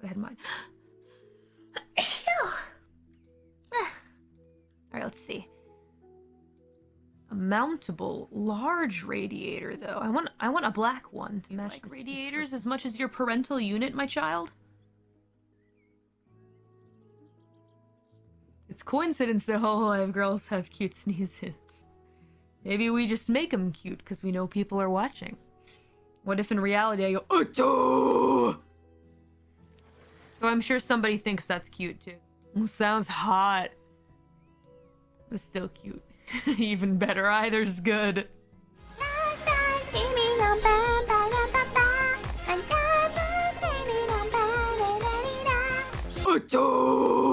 what I had in mind. Alright, let's see. A mountable, large radiator, though. I want a black one to match like radiators as much as your parental unit, my child. It's coincidence that Hololive girls have cute sneezes. Maybe we just make them cute because we know people are watching. What if in reality I go, Achoo! So I'm sure somebody thinks that's cute too. Sounds hot. It's still cute. Even better, either's good. Achoo!